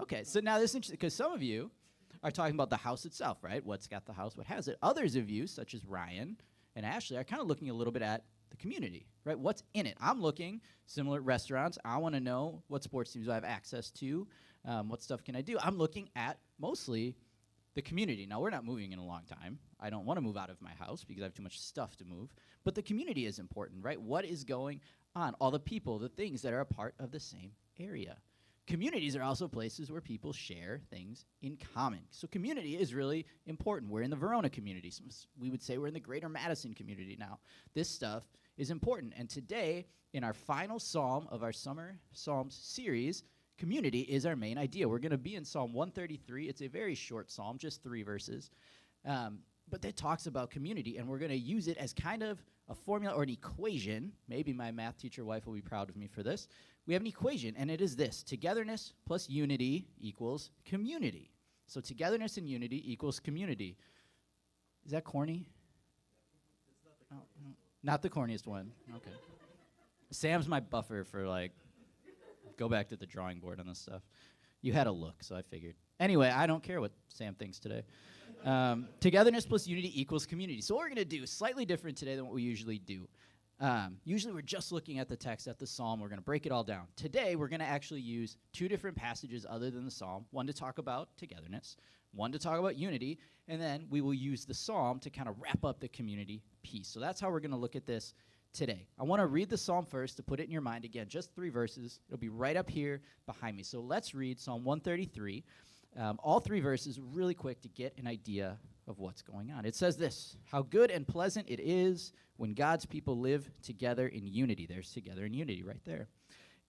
Okay, so now this is interesting because some of you are talking about the house itself, right? What's got the house? What has it? Others of you, such as Ryan and Ashley, are kind of looking a little bit at the community, right? What's in it? I'm looking similar restaurants. I want to know what sports teams I have access to. What stuff can I do? I'm looking at mostly the community. Now, we're not moving in a long time. I don't want to move out of my house because I have too much stuff to move. But the community is important, right? What is going on? All the people, the things that are a part of the same area. Communities are also places where people share things in common. So community is really important. We're in the Verona community. So we would say we're in the greater Madison community now. This stuff is important. And today, in our final psalm of our Summer Psalms series, community is our main idea. We're going to be in Psalm 133. It's a very short psalm, just 3 verses. But that talks about community, and we're going to use it as kind of a formula or an equation. Maybe my math teacher wife will be proud of me for this. We have an equation, and it is this. Togetherness plus unity equals community. So togetherness and unity equals community. Is that corny? Not the corniest one. Okay. Sam's my buffer for, like, go back to the drawing board on this stuff. You had a look, so I figured. Anyway, I don't care what Sam thinks today. Togetherness plus unity equals community. So what we're going to do is slightly different today than what we usually do. Usually we're just looking at the text, at the psalm. We're going to break it all down. Today, we're going to actually use 2 different passages other than the psalm, one to talk about togetherness, one to talk about unity, and then we will use the psalm to kind of wrap up the community piece. So that's how we're going to look at this today. I want to read the psalm first to put it in your mind. Again, just 3 verses. It'll be right up here behind me. So let's read Psalm 133. All 3 verses really quick to get an idea of what's going on. It says this: how good and pleasant it is when God's people live together in unity. There's together in unity right there.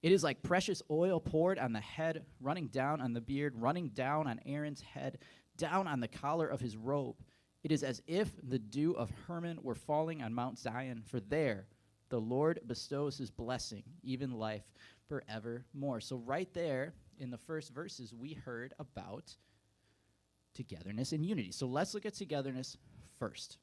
It is like precious oil poured on the head, running down on the beard, running down on Aaron's head, down on the collar of his robe. It is as if the dew of Hermon were falling on Mount Zion, for there the Lord bestows his blessing, even life forevermore. So right there in the first verses, we heard about togetherness and unity. So let's look at togetherness first.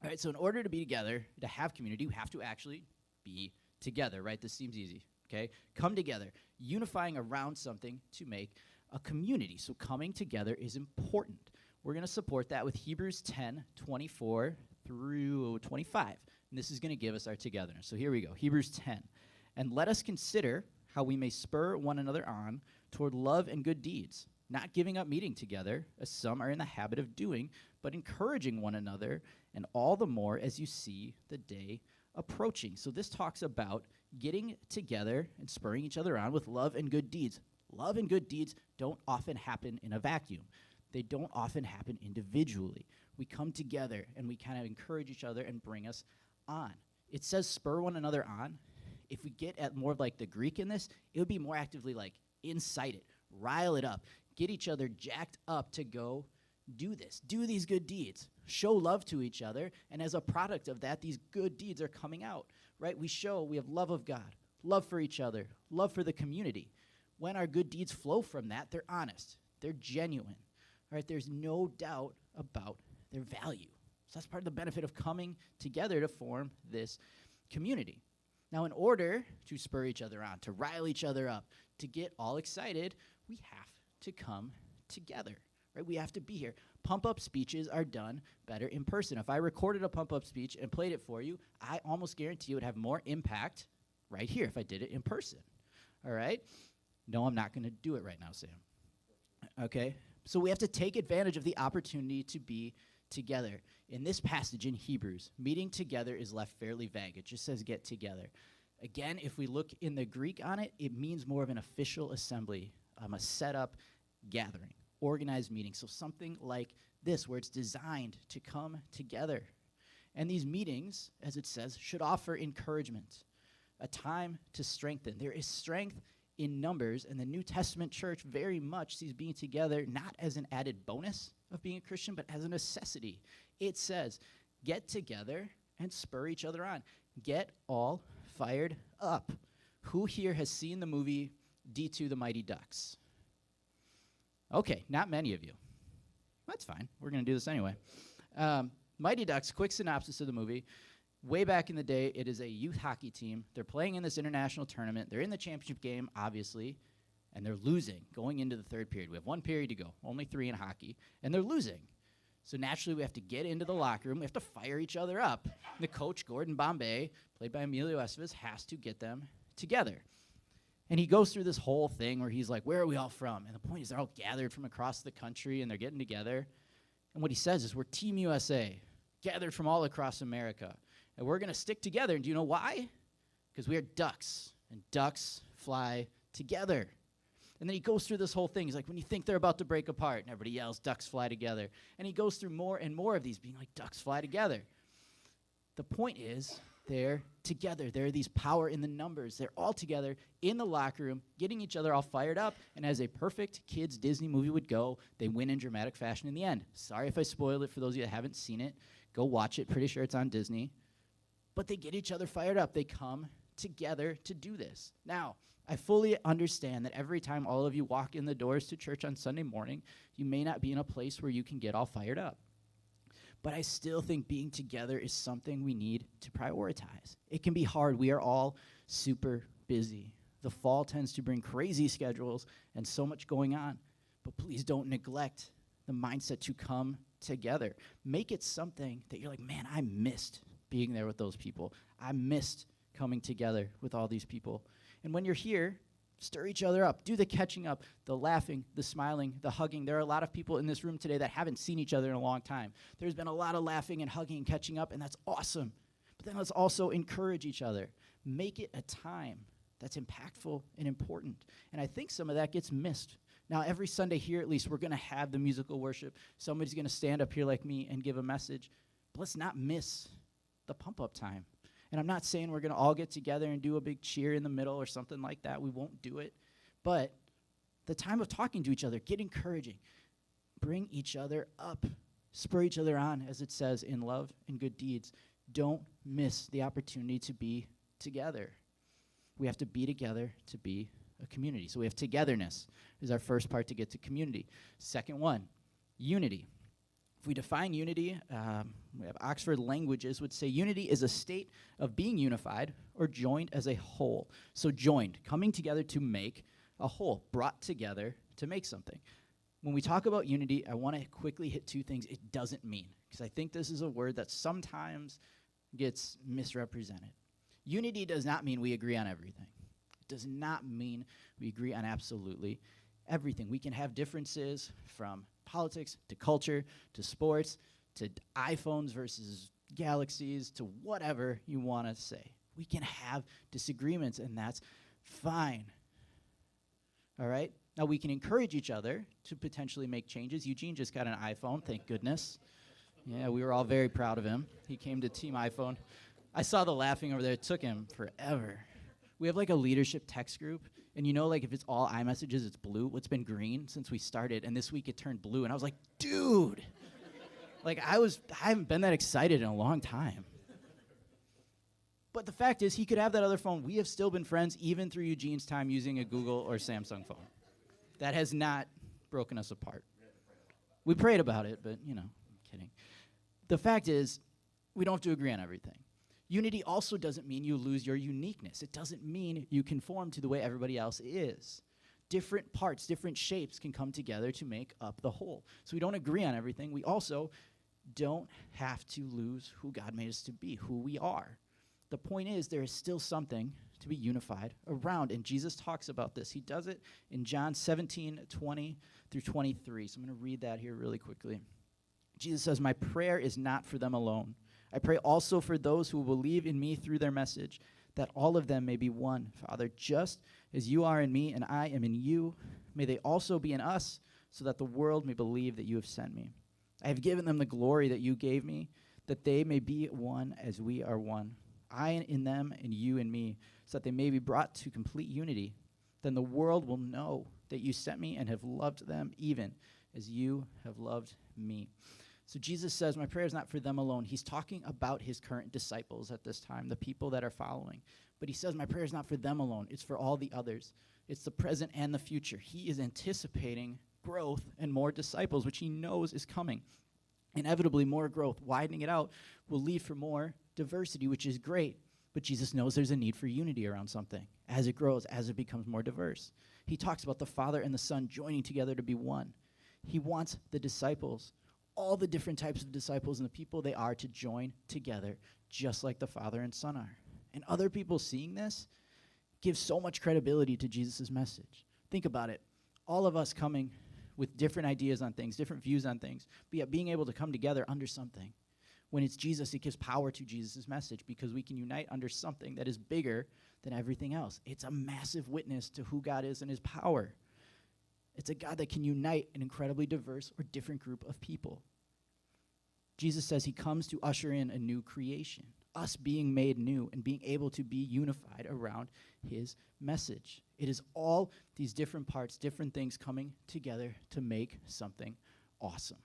All right, so in order to be together, to have community, we have to actually be together, right? This seems easy, okay? Come together, unifying around something to make a community. So coming together is important. We're going to support that with Hebrews 10, 24 through 25. And this is going to give us our togetherness. So here we go, Hebrews 10. And let us consider how we may spur one another on toward love and good deeds, not giving up meeting together, as some are in the habit of doing, but encouraging one another, and all the more as you see the day approaching. So this talks about getting together and spurring each other on with love and good deeds. Love and good deeds don't often happen in a vacuum. They don't often happen individually. We come together and we kind of encourage each other and bring us on. It says spur one another on. If we get at more of like the Greek in this, it would be more actively like incite it, rile it up, get each other jacked up to go do this, do these good deeds, show love to each other, and as a product of that, these good deeds are coming out, right? We have love of God, love for each other, love for the community. When our good deeds flow from that, they're honest, they're genuine, right? There's no doubt about their value. So that's part of the benefit of coming together to form this community. Now, in order to spur each other on, to rile each other up, to get all excited, we have to come together, right? We have to be here. Pump-up speeches are done better in person. If I recorded a pump-up speech and played it for you, I almost guarantee it would have more impact right here if I did it in person, all right? No, I'm not going to do it right now, Sam. Okay? So we have to take advantage of the opportunity to be together. In this passage in Hebrews, meeting together is left fairly vague. It just says get together. Again, if we look in the Greek on it, it means more of an official assembly, a set-up gathering, organized meeting. So something like this, where it's designed to come together. And these meetings, as it says, should offer encouragement, a time to strengthen. There is strength in numbers, and the New Testament church very much sees being together not as an added bonus of being a Christian, but as a necessity. It says, get together and spur each other on. Get all fired up. Who here has seen the movie D2 The Mighty Ducks? Okay, not many of you. That's fine. We're going to do this anyway. Mighty Ducks, quick synopsis of the movie. Way back in the day, it is a youth hockey team. They're playing in this international tournament. They're in the championship game, obviously. and they're losing going into the third period. We have 1 period to go, only 3 in hockey, and they're losing. So naturally, we have to get into the locker room. We have to fire each other up. And the coach, Gordon Bombay, played by Emilio Estevez, has to get them together. And he goes through this whole thing where he's like, where are we all from? And the point is they're all gathered from across the country, and they're getting together. And what he says is, we're Team USA, gathered from all across America. And we're going to stick together. And do you know why? Because we are ducks, and ducks fly together. And then he goes through this whole thing. He's like, when you think they're about to break apart, and everybody yells, ducks fly together. And he goes through more and more of these being like, ducks fly together. The point is, they're together. There are these power in the numbers. They're all together in the locker room, getting each other all fired up. And as a perfect kids' Disney movie would go, they win in dramatic fashion in the end. Sorry if I spoiled it for those of you that haven't seen it. Go watch it. Pretty sure it's on Disney. But they get each other fired up. They come together to do this. Now, I fully understand that every time all of you walk in the doors to church on Sunday morning, you may not be in a place where you can get all fired up. But I still think being together is something we need to prioritize. It can be hard. We are all super busy. The fall tends to bring crazy schedules and so much going on. But please don't neglect the mindset to come together. Make it something that you're like, man, I missed being there with those people. I missed coming together with all these people. And when you're here, stir each other up. Do the catching up, the laughing, the smiling, the hugging. There are a lot of people in this room today that haven't seen each other in a long time. There's been a lot of laughing and hugging and catching up, and that's awesome. But then let's also encourage each other. Make it a time that's impactful and important. And I think some of that gets missed. Now, every Sunday here, at least, we're going to have the musical worship. Somebody's going to stand up here like me and give a message. But let's not miss the pump-up time. And I'm not saying we're going to all get together and do a big cheer in the middle or something like that. We won't do it. But the time of talking to each other, get encouraging. Bring each other up. Spur each other on, as it says, in love and good deeds. Don't miss the opportunity to be together. We have to be together to be a community. So we have togetherness is our first part to get to community. Second one, unity. If we define unity, we have Oxford Languages would say unity is a state of being unified or joined as a whole. So joined, coming together to make a whole, brought together to make something. When we talk about unity, I want to quickly hit 2 things it doesn't mean, because I think this is a word that sometimes gets misrepresented. Unity does not mean we agree on everything. It does not mean we agree on absolutely everything. We can have differences from politics to culture to sports to iPhones versus galaxies to whatever you want to say. We can have disagreements, and that's fine. All right? Now, we can encourage each other to potentially make changes. Eugene just got an iPhone, thank goodness. Yeah, we were all very proud of him. He came to Team iPhone. I saw the laughing over there. It took him forever. We have like a leadership text group, and you know, like if it's all iMessages, it's blue. Well, it's been green since we started, and this week it turned blue, and I was like, dude. Like I haven't been that excited in a long time. But the fact is, he could have that other phone. We have still been friends even through Eugene's time using a Google or Samsung phone. That has not broken us apart. We prayed about it, but you know, I'm kidding. The fact is, we don't have to agree on everything. Unity also doesn't mean you lose your uniqueness. It doesn't mean you conform to the way everybody else is. Different parts, different shapes can come together to make up the whole. So we don't agree on everything. We also don't have to lose who God made us to be, who we are. The point is, there is still something to be unified around, and Jesus talks about this. He does it in John 17:20 through 23. So I'm going to read that here really quickly. Jesus says, "My prayer is not for them alone. I pray also for those who will believe in me through their message, that all of them may be one. Father, just as you are in me and I am in you, may they also be in us, so that the world may believe that you have sent me. I have given them the glory that you gave me, that they may be one as we are one. I in them and you in me, so that they may be brought to complete unity. Then the world will know that you sent me and have loved them even as you have loved me." So Jesus says, my prayer is not for them alone. He's talking about his current disciples at this time, the people that are following. But he says, my prayer is not for them alone. It's for all the others. It's the present and the future. He is anticipating growth and more disciples, which he knows is coming. Inevitably, more growth, widening it out, will lead for more diversity, which is great. But Jesus knows there's a need for unity around something as it grows, as it becomes more diverse. He talks about the Father and the Son joining together to be one. He wants the disciples, all the different types of disciples and the people they are, to join together just like the Father and Son are. And other people seeing this give so much credibility to Jesus' message. Think about it. All of us coming with different ideas on things, different views on things, but yet being able to come together under something. When it's Jesus, it gives power to Jesus' message because we can unite under something that is bigger than everything else. It's a massive witness to who God is and his power. It's a God that can unite an incredibly diverse or different group of people. Jesus says he comes to usher in a new creation, us being made new and being able to be unified around his message. It is all these different parts, different things coming together to make something awesome.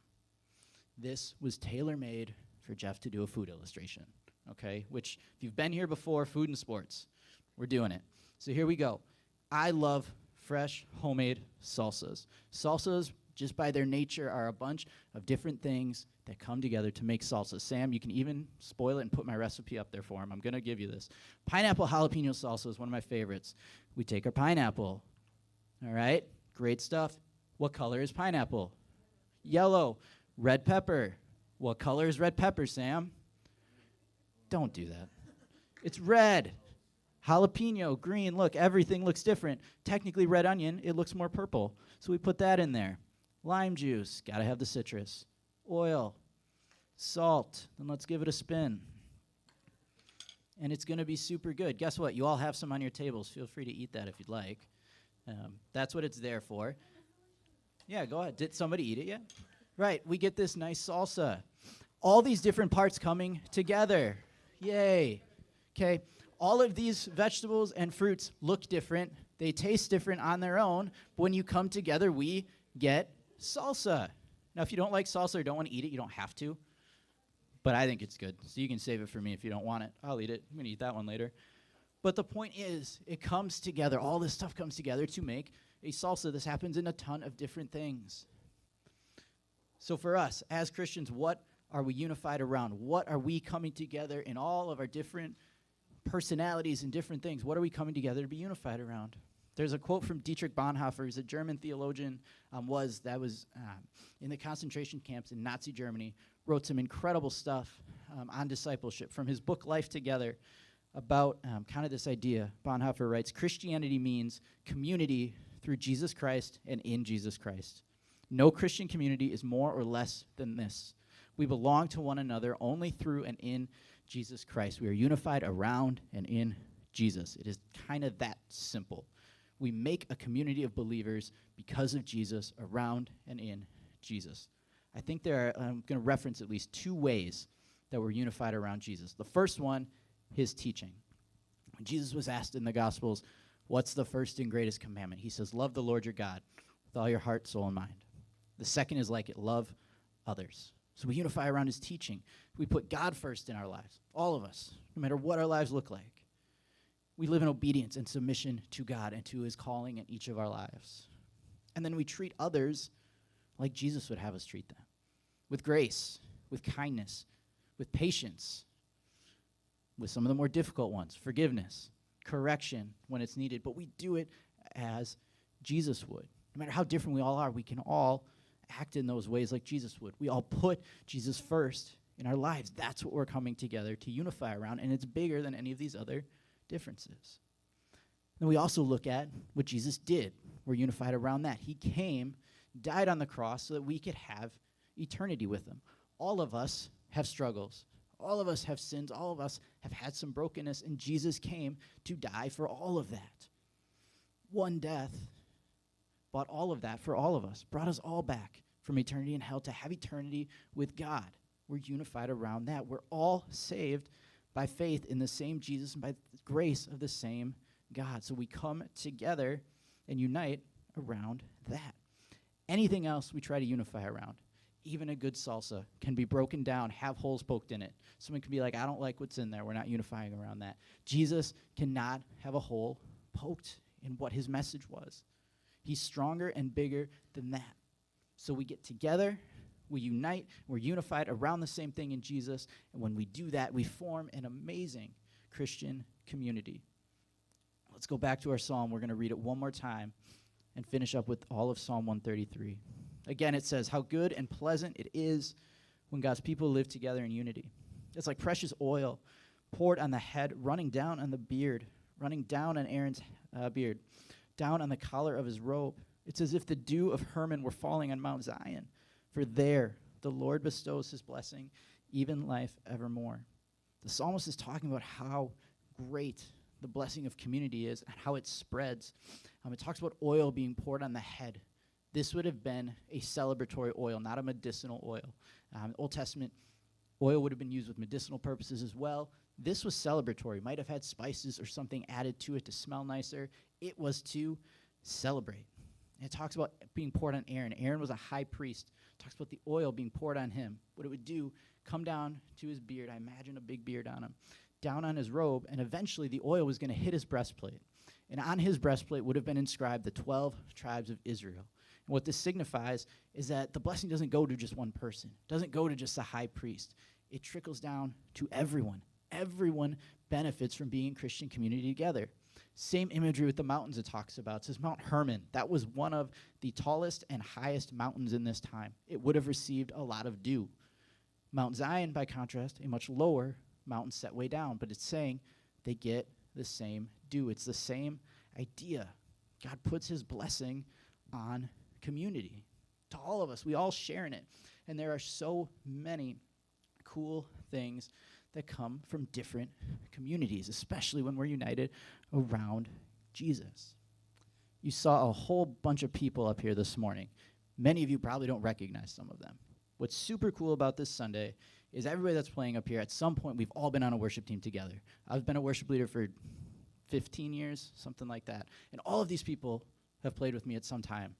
This was tailor-made for Geoff to do a food illustration, okay? Which, if you've been here before, food and sports, we're doing it. So here we go. I love fresh, homemade salsas. Salsas, just by their nature, are a bunch of different things that come together to make salsa. Sam, you can even spoil it and put my recipe up there for him. I'm going to give you this. Pineapple jalapeno salsa is one of my favorites. We take our pineapple, all right? Great stuff. What color is pineapple? Yellow. Red pepper. What color is red pepper, Sam? Don't do that. It's red. Jalapeno, green. Look, everything looks different. Technically, red onion, it looks more purple. So we put that in there. Lime juice, got to have the citrus. Oil, salt, then let's give it a spin. And it's going to be super good. Guess what? You all have some on your tables. Feel free to eat that if you'd like. That's what it's there for. Yeah, go ahead. Did somebody eat it yet? Right, we get this nice salsa. All these different parts coming together. Yay. Okay, all of these vegetables and fruits look different. They taste different on their own. But when you come together, we get salsa. Now, if you don't like salsa or don't want to eat it, you don't have to. But I think it's good. So you can save it for me if you don't want it. I'll eat it. I'm going to eat that one later. But the point is, it comes together. All this stuff comes together to make a salsa. This happens in a ton of different things. So for us, as Christians, what are we unified around? What are we coming together in all of our different personalities and different things? What are we coming together to be unified around? There's a quote from Dietrich Bonhoeffer. He's a German theologian, was in the concentration camps in Nazi Germany, wrote some incredible stuff on discipleship from his book Life Together about kind of this idea. Bonhoeffer writes, Christianity means community through Jesus Christ and in Jesus Christ. No Christian community is more or less than this. We belong to one another only through and in Jesus Christ. We are unified around and in Jesus. It is kind of that simple. We make a community of believers because of Jesus, around and in Jesus. I think I'm going to reference at least two ways that we're unified around Jesus. The first one, his teaching. When Jesus was asked in the Gospels, what's the first and greatest commandment? He says, love the Lord your God with all your heart, soul, and mind. The second is like it, love others. So we unify around his teaching. We put God first in our lives, all of us, no matter what our lives look like. We live in obedience and submission to God and to his calling in each of our lives. And then we treat others like Jesus would have us treat them, with grace, with kindness, with patience, with some of the more difficult ones, forgiveness, correction when it's needed. But we do it as Jesus would. No matter how different we all are, we can all act in those ways like Jesus would. We all put Jesus first in our lives. That's what we're coming together to unify around, and it's bigger than any of these other differences. Then we also look at what Jesus did. We're unified around that. He came, died on the cross so that we could have eternity with him. All of us have struggles. All of us have sins. All of us have had some brokenness, and Jesus came to die for all of that. One death bought all of that for all of us, brought us all back from eternity in hell to have eternity with God. We're unified around that. We're all saved by faith in the same Jesus and by the grace of the same God. So we come together and unite around that. Anything else we try to unify around, even a good salsa, can be broken down, have holes poked in it. Someone can be like, I don't like what's in there. We're not unifying around that. Jesus cannot have a hole poked in what his message was. He's stronger and bigger than that. So we get together, we unite, we're unified around the same thing in Jesus, and when we do that, we form an amazing Christian community. Let's go back to our psalm. We're going to read it one more time and finish up with all of Psalm 133. Again, it says, how good and pleasant it is when God's people live together in unity. It's like precious oil poured on the head, running down on the beard, running down on Aaron's beard, down on the collar of his robe. It's as if the dew of Hermon were falling on Mount Zion. For there the Lord bestows his blessing, even life evermore. The psalmist is talking about how great the blessing of community is and how it spreads. It talks about oil being poured on the head. This would have been a celebratory oil, not a medicinal oil. Old Testament oil would have been used with medicinal purposes as well. This was celebratory. Might have had spices or something added to it to smell nicer. It was to celebrate. And it talks about being poured on Aaron. Aaron was a high priest. It talks about the oil being poured on him. What it would do, come down to his beard. I imagine a big beard on him. Down on his robe, and eventually the oil was going to hit his breastplate. And on his breastplate would have been inscribed the 12 tribes of Israel. And what this signifies is that the blessing doesn't go to just one person. It doesn't go to just the high priest. It trickles down to everyone. Everyone benefits from being in Christian community together. Same imagery with the mountains it talks about. It says Mount Hermon. That was one of the tallest and highest mountains in this time. It would have received a lot of dew. Mount Zion, by contrast, a much lower mountain set way down. But it's saying they get the same dew. It's the same idea. God puts his blessing on community. To all of us, we all share in it. And there are so many cool things that come from different communities, especially when we're united around Jesus. You saw a whole bunch of people up here this morning. Many of you probably don't recognize some of them. What's super cool about this Sunday is everybody that's playing up here, at some point, we've all been on a worship team together. I've been a worship leader for 15 years, something like that. And all of these people have played with me at some time.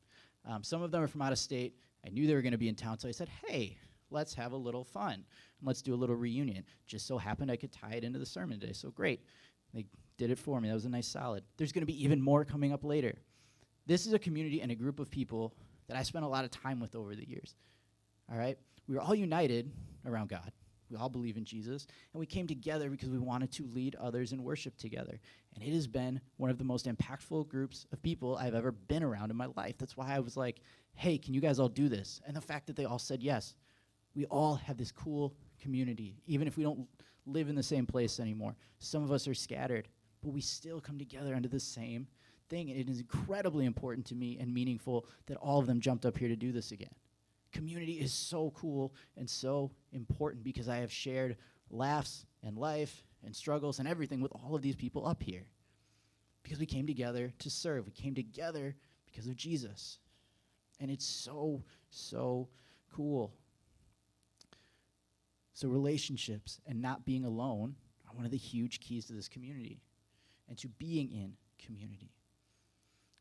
Some of them are from out of state. I knew they were going to be in town, so I said, hey, let's have a little fun. And let's do a little reunion. Just so happened I could tie it into the sermon today, so great. They did it for me. That was a nice solid. There's going to be even more coming up later. This is a community and a group of people that I spent a lot of time with over the years. All right? We were all united around God. We all believe in Jesus. And we came together because we wanted to lead others in worship together. And it has been one of the most impactful groups of people I've ever been around in my life. That's why I was like, hey, can you guys all do this? And the fact that they all said yes. We all have this cool community, even if we don't live in the same place anymore. Some of us are scattered, but we still come together under the same thing. And it is incredibly important to me and meaningful that all of them jumped up here to do this again. Community is so cool and so important because I have shared laughs and life and struggles and everything with all of these people up here. Because we came together to serve. We came together because of Jesus. And it's so, so cool. So relationships and not being alone are one of the huge keys to this community and to being in community.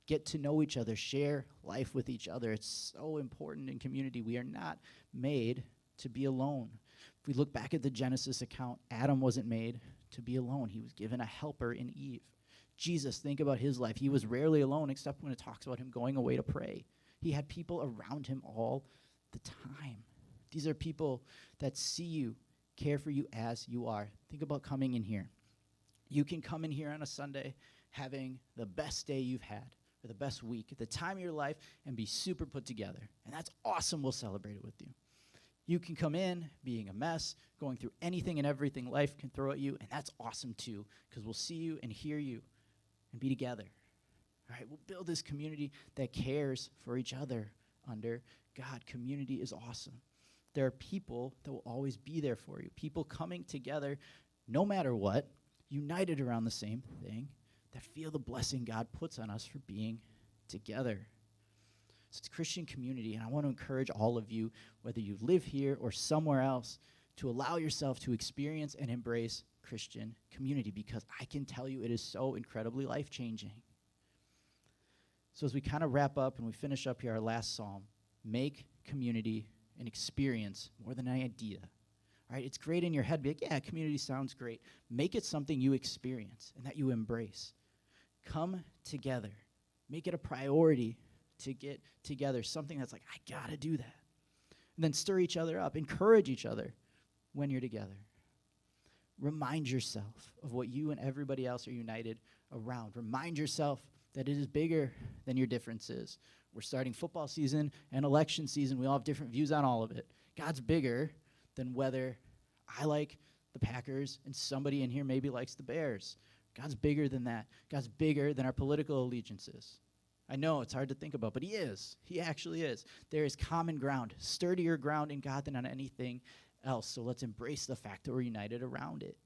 Get to know each other, share life with each other. It's so important in community. We are not made to be alone. If we look back at the Genesis account, Adam wasn't made to be alone. He was given a helper in Eve. Jesus, think about his life. He was rarely alone except when it talks about him going away to pray. He had people around him all the time. These are people that see you, care for you as you are. Think about coming in here. You can come in here on a Sunday having the best day you've had, or the best week, at the time of your life, and be super put together. And that's awesome. We'll celebrate it with you. You can come in being a mess, going through anything and everything life can throw at you, and that's awesome too, because we'll see you and hear you and be together. All right, we'll build this community that cares for each other under God. Community is awesome. There are people that will always be there for you, people coming together no matter what, united around the same thing, that feel the blessing God puts on us for being together. So it's a Christian community, and I want to encourage all of you, whether you live here or somewhere else, to allow yourself to experience and embrace Christian community, because I can tell you it is so incredibly life-changing. So as we kind of wrap up and we finish up here our last psalm, make community an experience more than an idea. All right, it's great in your head. Be like, yeah, community sounds great. Make it something you experience and that you embrace. Come together. Make it a priority to get together, something that's like, I got to do that. And then stir each other up. Encourage each other when you're together. Remind yourself of what you and everybody else are united around. Remind yourself that it is bigger than your differences. We're starting football season and election season. We all have different views on all of it. God's bigger than whether I like the Packers and somebody in here maybe likes the Bears. God's bigger than that. God's bigger than our political allegiances. I know it's hard to think about, but he is. He actually is. There is common ground, sturdier ground in God than on anything else. So let's embrace the fact that we're united around it.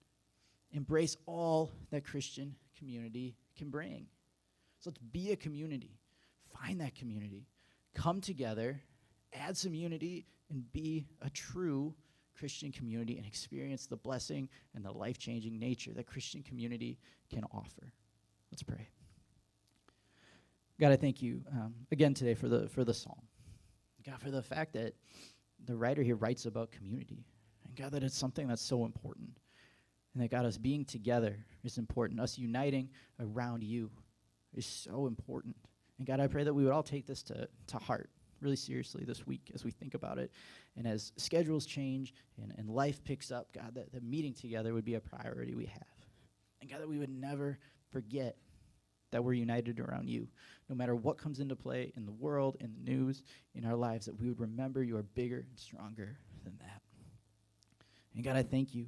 Embrace all that Christian community can bring. So let's be a community. Find that community. Come together, add some unity, and be a true Christian community and experience the blessing and the life-changing nature that Christian community can offer. Let's pray. God, I thank you again today for the song. God, for the fact that the writer here writes about community. And God, that it's something that's so important. And that God, us being together is important. Us uniting around you is so important. And God, I pray that we would all take this to heart really seriously this week as we think about it. And as schedules change and life picks up, God, that meeting together would be a priority we have. And God, that we would never forget that we're united around you. No matter what comes into play in the world, in the news, in our lives, that we would remember you are bigger and stronger than that. And God, I thank you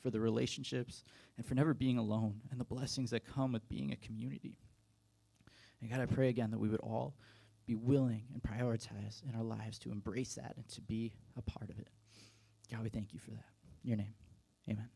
for the relationships and for never being alone and the blessings that come with being a community. And God, I pray again that we would all be willing and prioritize in our lives to embrace that and to be a part of it. God, we thank you for that. In your name, amen.